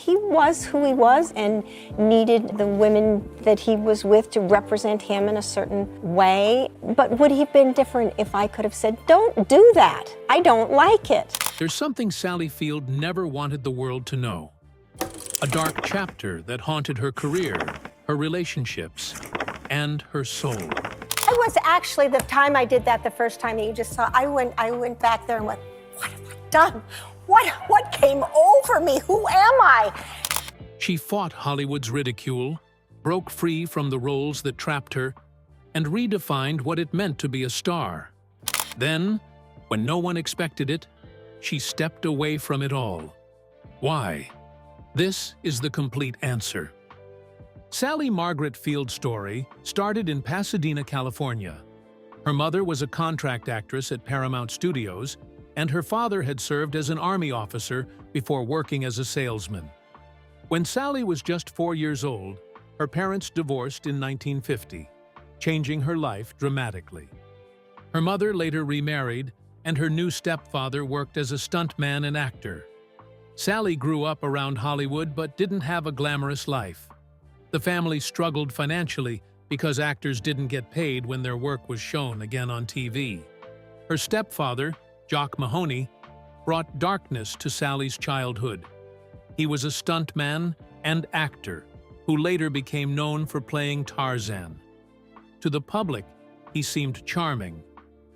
He was who he was and needed the women that he was with to represent him in a certain way. But would he have been different if I could have said, don't do that, I don't like it? There's something Sally Field never wanted the world to know. A dark chapter that haunted her career, her relationships, and her soul. I was actually, the time I did that the first time that you just saw, I went back there and went, what have I done? What came over me? Who am I? She fought Hollywood's ridicule, broke free from the roles that trapped her, and redefined what it meant to be a star. Then, when no one expected it, she stepped away from it all. Why? This is the complete answer. Sally Margaret Field's story started in Pasadena, California. Her mother was a contract actress at Paramount Studios, and her father had served as an Army officer before working as a salesman. When Sally was just 4 years old, her parents divorced in 1950, changing her life dramatically. Her mother later remarried, and her new stepfather worked as a stuntman and actor. Sally grew up around Hollywood but didn't have a glamorous life. The family struggled financially because actors didn't get paid when their work was shown again on TV. Her stepfather, Jock Mahoney, brought darkness to Sally's childhood. He was a stuntman and actor who later became known for playing Tarzan. To the public, he seemed charming,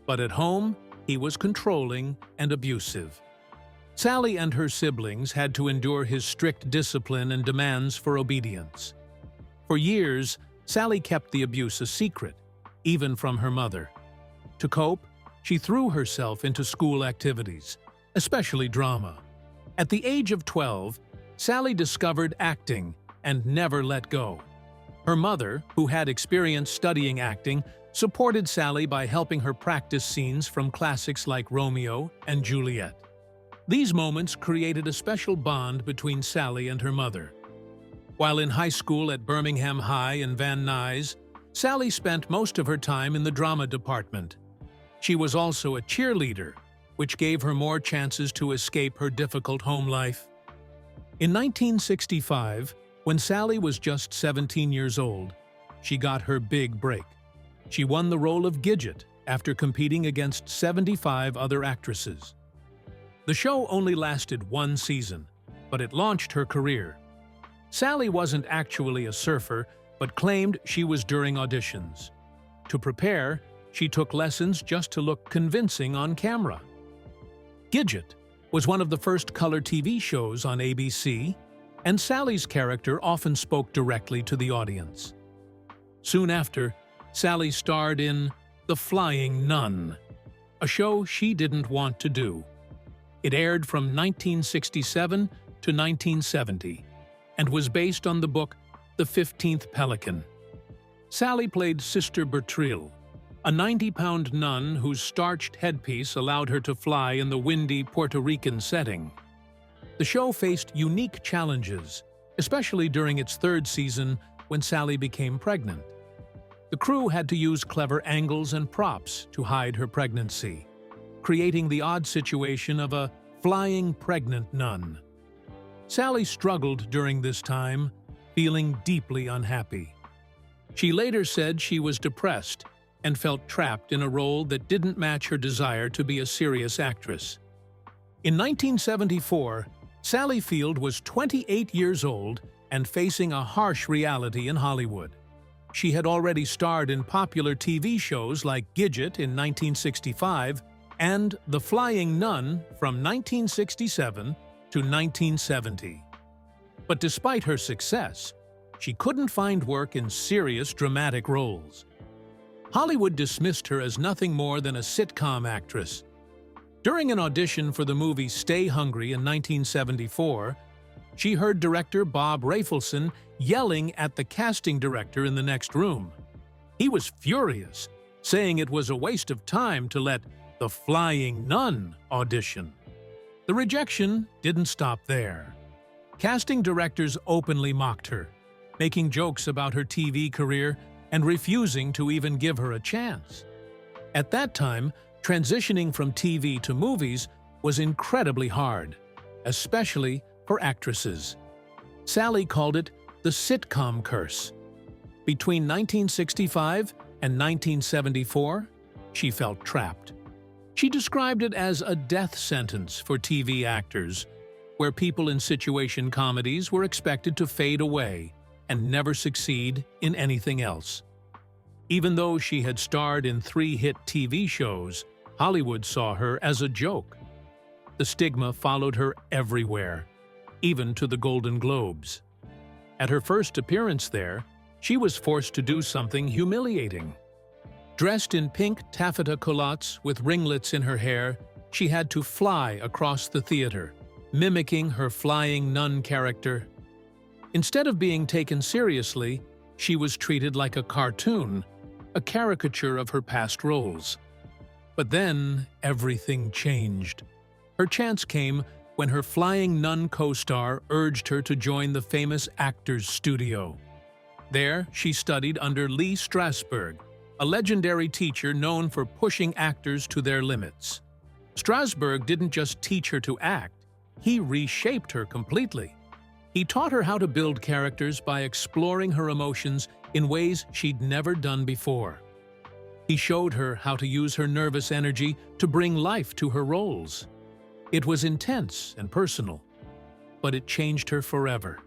but at home, he was controlling and abusive. Sally and her siblings had to endure his strict discipline and demands for obedience. For years, Sally kept the abuse a secret, even from her mother. To cope, she threw herself into school activities, especially drama. At the age of 12, Sally discovered acting and never let go. Her mother, who had experience studying acting, supported Sally by helping her practice scenes from classics like Romeo and Juliet. These moments created a special bond between Sally and her mother. While in high school at Birmingham High and Van Nuys, Sally spent most of her time in the drama department. She was also a cheerleader, which gave her more chances to escape her difficult home life. In 1965, when Sally was just 17 years old, she got her big break. She won the role of Gidget after competing against 75 other actresses. The show only lasted one season, but it launched her career. Sally wasn't actually a surfer, but claimed she was during auditions. To prepare, she took lessons just to look convincing on camera. Gidget was one of the first color TV shows on ABC, and Sally's character often spoke directly to the audience. Soon after, Sally starred in The Flying Nun, a show she didn't want to do. It aired from 1967 to 1970 and was based on the book The 15th Pelican. Sally played Sister Bertrille, a 90-pound nun whose starched headpiece allowed her to fly in the windy Puerto Rican setting. The show faced unique challenges, especially during its third season when Sally became pregnant. The crew had to use clever angles and props to hide her pregnancy, creating the odd situation of a flying pregnant nun. Sally struggled during this time, feeling deeply unhappy. She later said she was depressed and felt trapped in a role that didn't match her desire to be a serious actress. In 1974, Sally Field was 28 years old and facing a harsh reality in Hollywood. She had already starred in popular TV shows like Gidget in 1965 and The Flying Nun from 1967 to 1970. But despite her success, she couldn't find work in serious dramatic roles. Hollywood dismissed her as nothing more than a sitcom actress. During an audition for the movie Stay Hungry in 1974, she heard director Bob Rafelson yelling at the casting director in the next room. He was furious, saying it was a waste of time to let the Flying Nun audition. The rejection didn't stop there. Casting directors openly mocked her, making jokes about her TV career and refusing to even give her a chance. At that time, transitioning from TV to movies was incredibly hard, especially for actresses. Sally called it the sitcom curse. Between 1965 and 1974, she felt trapped. She described it as a death sentence for TV actors, where people in situation comedies were expected to fade away and never succeed in anything else. Even though she had starred in 3 hit TV shows, Hollywood saw her as a joke. The stigma followed her everywhere, even to the Golden Globes. At her first appearance there, she was forced to do something humiliating. Dressed in pink taffeta culottes with ringlets in her hair, she had to fly across the theater, mimicking her flying nun character. Instead of being taken seriously, she was treated like a cartoon, a caricature of her past roles. But then everything changed. Her chance came when her flying nun co-star urged her to join the famous actors' studio. There, she studied under Lee Strasberg, a legendary teacher known for pushing actors to their limits. Strasberg didn't just teach her to act, he reshaped her completely. He taught her how to build characters by exploring her emotions in ways she'd never done before. He showed her how to use her nervous energy to bring life to her roles. It was intense and personal, but it changed her forever.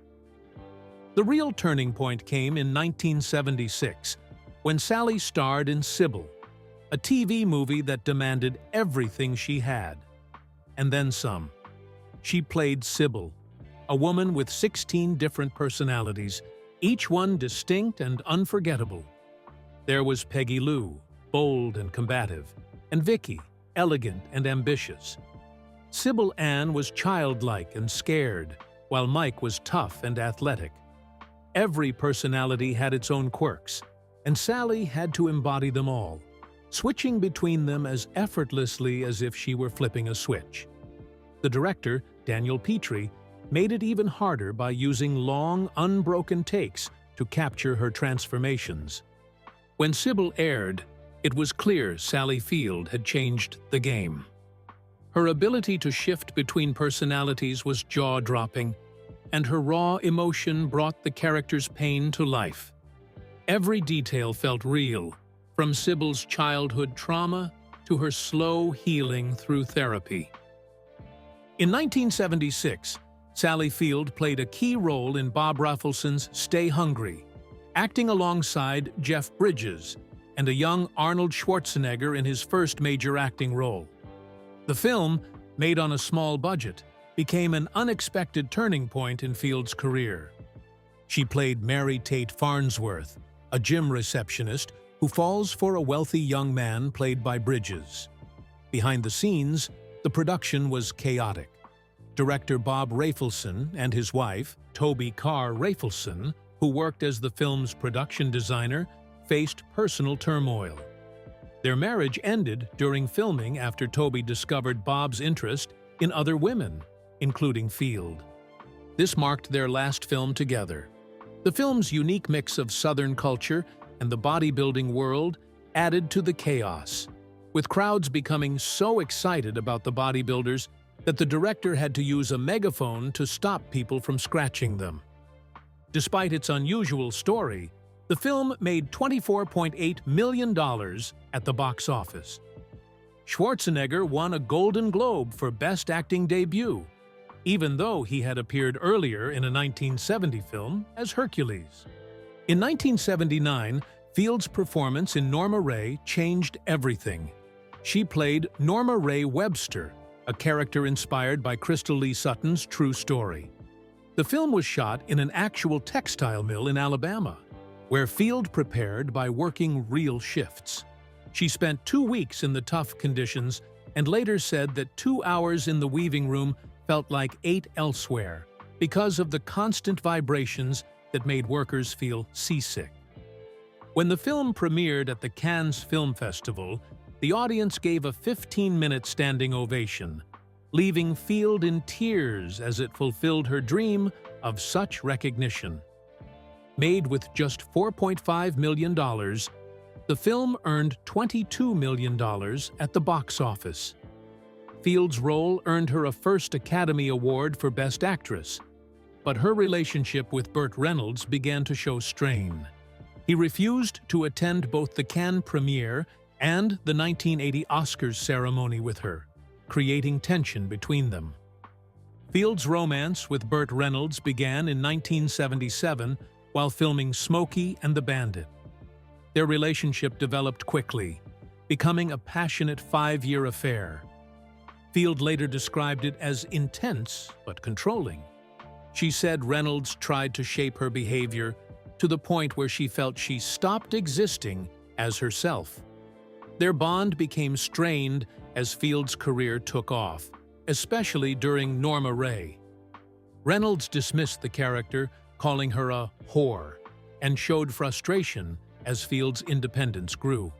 The real turning point came in 1976, when Sally starred in Sybil, a TV movie that demanded everything she had, and then some. She played Sybil, a woman with 16 different personalities, each one distinct and unforgettable. There was Peggy Lou, bold and combative, and Vicky, elegant and ambitious. Sybil Ann was childlike and scared, while Mike was tough and athletic. Every personality had its own quirks, and Sally had to embody them all, switching between them as effortlessly as if she were flipping a switch. The director, Daniel Petrie, made it even harder by using long, unbroken takes to capture her transformations. When Sybil aired, it was clear Sally Field had changed the game. Her ability to shift between personalities was jaw-dropping, and her raw emotion brought the character's pain to life. Every detail felt real, from Sybil's childhood trauma to her slow healing through therapy. In 1976, Sally Field played a key role in Bob Raffleson's Stay Hungry, acting alongside Jeff Bridges and a young Arnold Schwarzenegger in his first major acting role. The film, made on a small budget, became an unexpected turning point in Field's career. She played Mary Tate Farnsworth, a gym receptionist who falls for a wealthy young man played by Bridges. Behind the scenes, the production was chaotic. Director Bob Rafelson and his wife, Toby Carr Rafelson, who worked as the film's production designer, faced personal turmoil. Their marriage ended during filming after Toby discovered Bob's interest in other women, including Field. This marked their last film together. The film's unique mix of Southern culture and the bodybuilding world added to the chaos, with crowds becoming so excited about the bodybuilders that the director had to use a megaphone to stop people from scratching them. Despite its unusual story, the film made $24.8 million at the box office. Schwarzenegger won a Golden Globe for Best Acting Debut, even though he had appeared earlier in a 1970 film as Hercules. In 1979, Field's performance in Norma Ray changed everything. She played Norma Ray Webster, a character inspired by Crystal Lee Sutton's true story. The film was shot in an actual textile mill in Alabama, where Field prepared by working real shifts. She spent 2 weeks in the tough conditions and later said that 2 hours in the weaving room felt like 8 elsewhere because of the constant vibrations that made workers feel seasick. When the film premiered at the Cannes Film Festival, the audience gave a 15-minute standing ovation, leaving Field in tears as it fulfilled her dream of such recognition. Made with just $4.5 million, the film earned $22 million at the box office. Field's role earned her a first Academy Award for Best Actress, but her relationship with Burt Reynolds began to show strain. He refused to attend both the Cannes premiere and the 1980 Oscars ceremony with her, creating tension between them. Field's romance with Burt Reynolds began in 1977 while filming Smokey and the Bandit. Their relationship developed quickly, becoming a passionate 5-year affair. Field later described it as intense but controlling. She said Reynolds tried to shape her behavior to the point where she felt she stopped existing as herself. Their bond became strained as Field's career took off, especially during Norma Rae. Reynolds dismissed the character, calling her a whore, and showed frustration as Field's independence grew.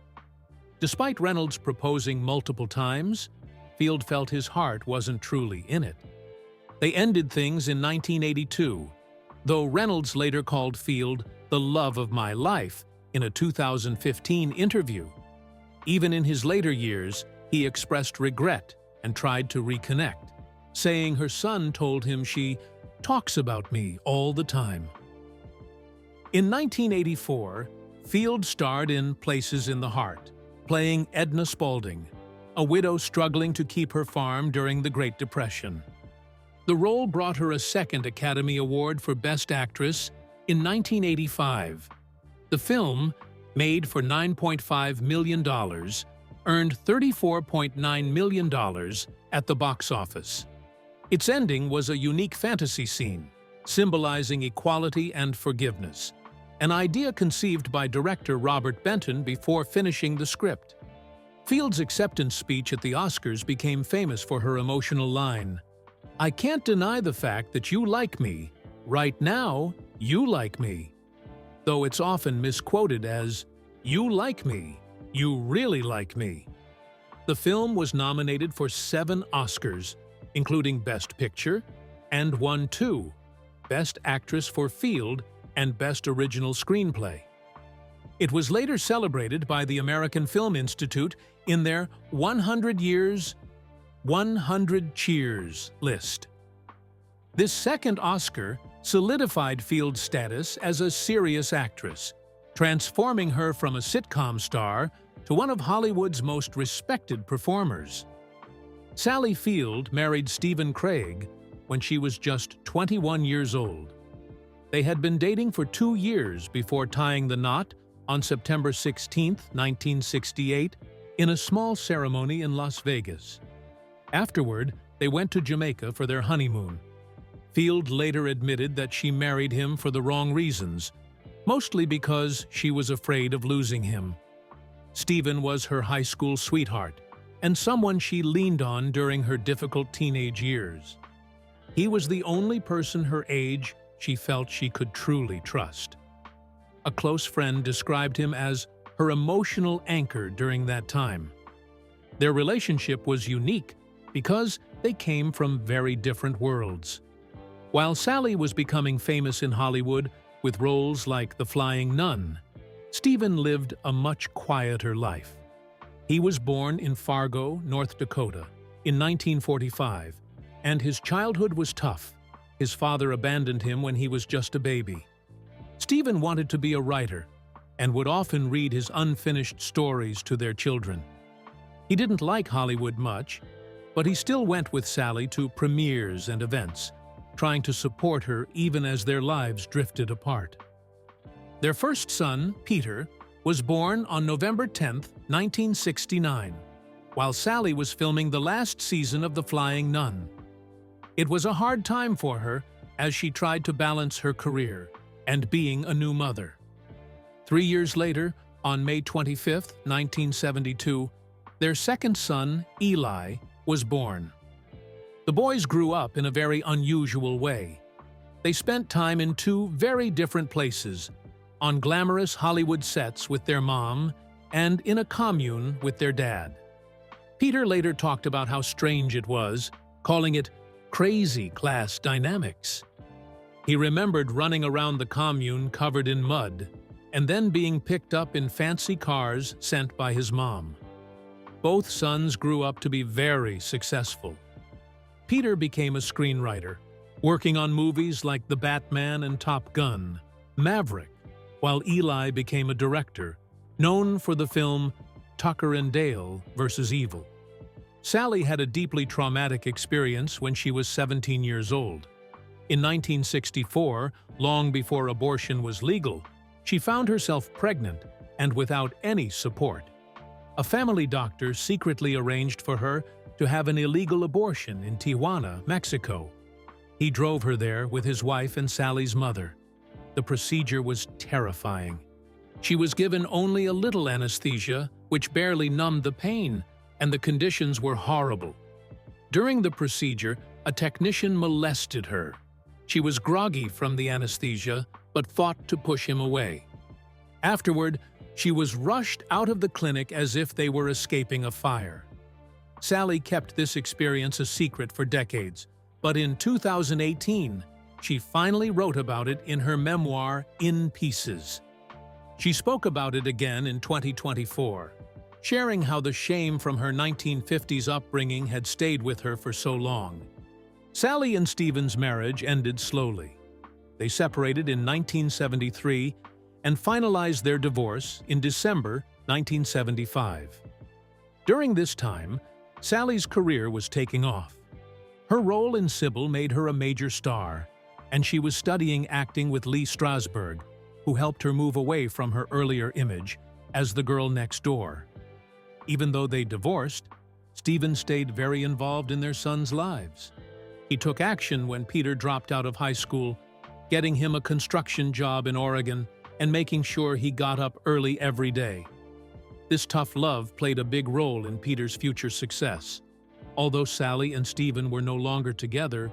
Despite Reynolds proposing multiple times, Field felt his heart wasn't truly in it. They ended things in 1982, though Reynolds later called Field the love of my life in a 2015 interview. Even in his later years, he expressed regret and tried to reconnect, saying her son told him she talks about me all the time. In 1984, Field starred in Places in the Heart, playing Edna Spaulding, a widow struggling to keep her farm during the Great Depression. The role brought her a second Academy Award for Best Actress in 1985. The film, made for $9.5 million, earned $34.9 million at the box office. Its ending was a unique fantasy scene, symbolizing equality and forgiveness, an idea conceived by director Robert Benton before finishing the script. Field's acceptance speech at the Oscars became famous for her emotional line, "I can't deny the fact that you like me. Right now, you like me." Though it's often misquoted as, "You like me. You really like me." The film was nominated for 7 Oscars, including Best Picture, and won 2, Best Actress for Field and Best Original Screenplay. It was later celebrated by the American Film Institute in their 100 Years, 100 Cheers list. This second Oscar solidified Field's status as a serious actress, transforming her from a sitcom star to one of Hollywood's most respected performers. Sally Field married Stephen Craig when she was just 21 years old. They had been dating for 2 years before tying the knot on September 16, 1968, in a small ceremony in Las Vegas. Afterward, they went to Jamaica for their honeymoon. Field later admitted that she married him for the wrong reasons, mostly because she was afraid of losing him. Stephen was her high school sweetheart and someone she leaned on during her difficult teenage years. He was the only person her age she felt she could truly trust. A close friend described him as her emotional anchor during that time. Their relationship was unique because they came from very different worlds. While Sally was becoming famous in Hollywood with roles like The Flying Nun, Stephen lived a much quieter life. He was born in Fargo, North Dakota, in 1945, and his childhood was tough. His father abandoned him when he was just a baby. Stephen wanted to be a writer and would often read his unfinished stories to their children. He didn't like Hollywood much, but he still went with Sally to premieres and events, trying to support her even as their lives drifted apart. Their first son, Peter, was born on November 10, 1969, while Sally was filming the last season of The Flying Nun. It was a hard time for her as she tried to balance her career and being a new mother. 3 years later, on May 25, 1972, their second son, Eli, was born. The boys grew up in a very unusual way. They spent time in 2 very different places, on glamorous Hollywood sets with their mom and in a commune with their dad. Peter later talked about how strange it was, calling it crazy class dynamics. He remembered running around the commune covered in mud and then being picked up in fancy cars sent by his mom. Both sons grew up to be very successful. Peter became a screenwriter, working on movies like The Batman and Top Gun, Maverick, while Eli became a director, known for the film Tucker and Dale vs. Evil. Sally had a deeply traumatic experience when she was 17 years old. In 1964, long before abortion was legal, she found herself pregnant and without any support. A family doctor secretly arranged for her to have an illegal abortion in Tijuana, Mexico. He drove her there with his wife and Sally's mother. The procedure was terrifying. She was given only a little anesthesia, which barely numbed the pain, and the conditions were horrible. During the procedure, a technician molested her. She was groggy from the anesthesia, but fought to push him away. Afterward, she was rushed out of the clinic as if they were escaping a fire. Sally kept this experience a secret for decades, but in 2018, she finally wrote about it in her memoir, In Pieces. She spoke about it again in 2024, sharing how the shame from her 1950s upbringing had stayed with her for so long. Sally and Stephen's marriage ended slowly. They separated in 1973 and finalized their divorce in December 1975. During this time, Sally's career was taking off. Her role in Sybil made her a major star, and she was studying acting with Lee Strasberg, who helped her move away from her earlier image as the girl next door. Even though they divorced, Stephen stayed very involved in their sons' lives. He took action when Peter dropped out of high school, getting him a construction job in Oregon and making sure he got up early every day. This tough love played a big role in Peter's future success. Although Sally and Stephen were no longer together,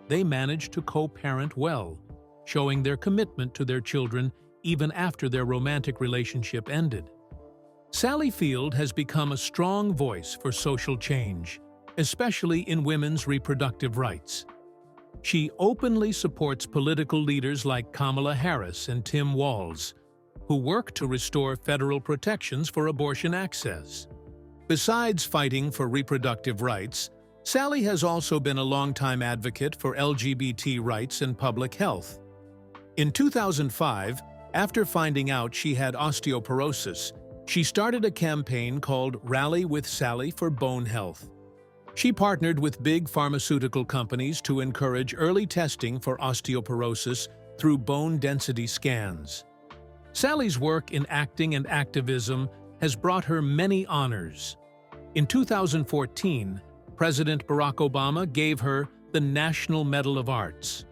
they managed to co-parent well, showing their commitment to their children even after their romantic relationship ended. Sally Field has become a strong voice for social change, especially in women's reproductive rights. She openly supports political leaders like Kamala Harris and Tim Walz, who work to restore federal protections for abortion access. Besides fighting for reproductive rights, Sally has also been a longtime advocate for LGBT rights and public health. In 2005, after finding out she had osteoporosis, she started a campaign called Rally with Sally for Bone Health. She partnered with big pharmaceutical companies to encourage early testing for osteoporosis through bone density scans. Sally's work in acting and activism has brought her many honors. In 2014, President Barack Obama gave her the National Medal of Arts.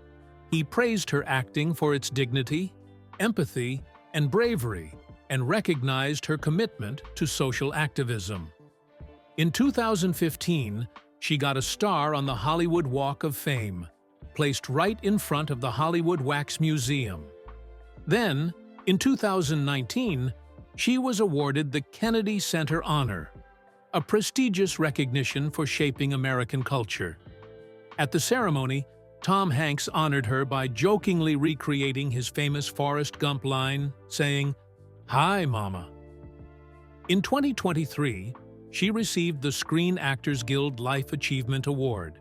He praised her acting for its dignity, empathy, and bravery, and recognized her commitment to social activism. In 2015, she got a star on the Hollywood Walk of Fame, placed right in front of the Hollywood Wax Museum. Then, in 2019, she was awarded the Kennedy Center Honor, a prestigious recognition for shaping American culture. At the ceremony, Tom Hanks honored her by jokingly recreating his famous Forrest Gump line, saying, "Hi, Mama." In 2023, she received the Screen Actors Guild Life Achievement Award.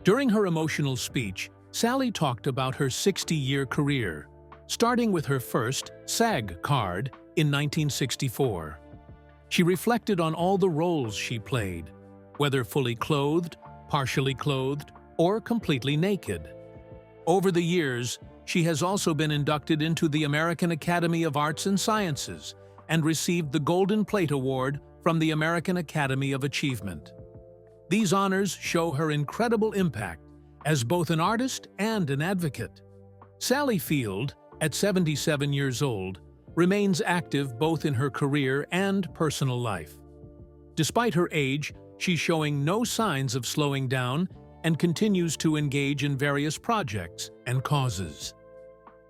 During her emotional speech, Sally talked about her 60-year career, starting with her first SAG card in 1964. She reflected on all the roles she played, whether fully clothed, partially clothed, or completely naked. Over the years, she has also been inducted into the American Academy of Arts and Sciences and received the Golden Plate Award from the American Academy of Achievement. These honors show her incredible impact as both an artist and an advocate. Sally Field, at 77 years old, remains active both in her career and personal life. Despite her age, she's showing no signs of slowing down and continues to engage in various projects and causes.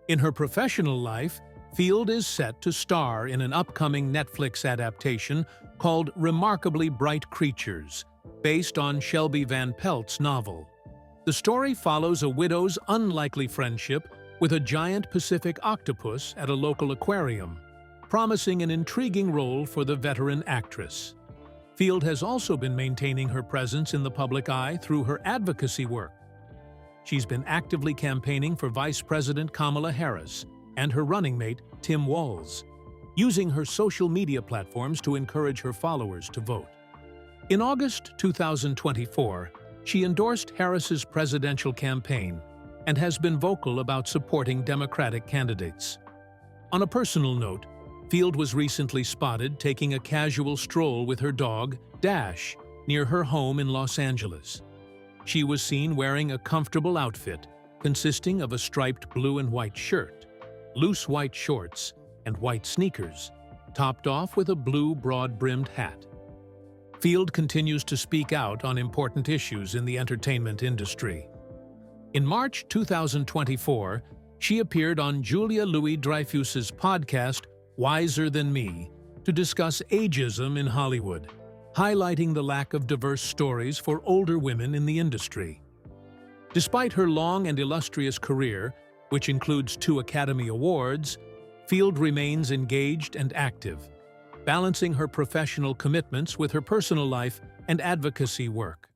In her professional life, Field is set to star in an upcoming Netflix adaptation called Remarkably Bright Creatures, based on Shelby Van Pelt's novel. The story follows a widow's unlikely friendship with a giant Pacific octopus at a local aquarium, promising an intriguing role for the veteran actress. Field has also been maintaining her presence in the public eye through her advocacy work. she's been actively campaigning for Vice President Kamala Harris and her running mate, Tim Walz, using her social media platforms to encourage her followers to vote. In August 2024, she endorsed Harris's presidential campaign and has been vocal about supporting Democratic candidates. On a personal note, Field was recently spotted taking a casual stroll with her dog, Dash, near her home in Los Angeles. She was seen wearing a comfortable outfit consisting of a striped blue and white shirt, loose white shorts, and white sneakers, topped off with a blue broad-brimmed hat. Field continues to speak out on important issues in the entertainment industry. In March 2024, she appeared on Julia Louis-Dreyfus's podcast, Wiser Than Me, to discuss ageism in Hollywood, highlighting the lack of diverse stories for older women in the industry. Despite her long and illustrious career, which includes 2 Academy Awards, Field remains engaged and active, balancing her professional commitments with her personal life and advocacy work.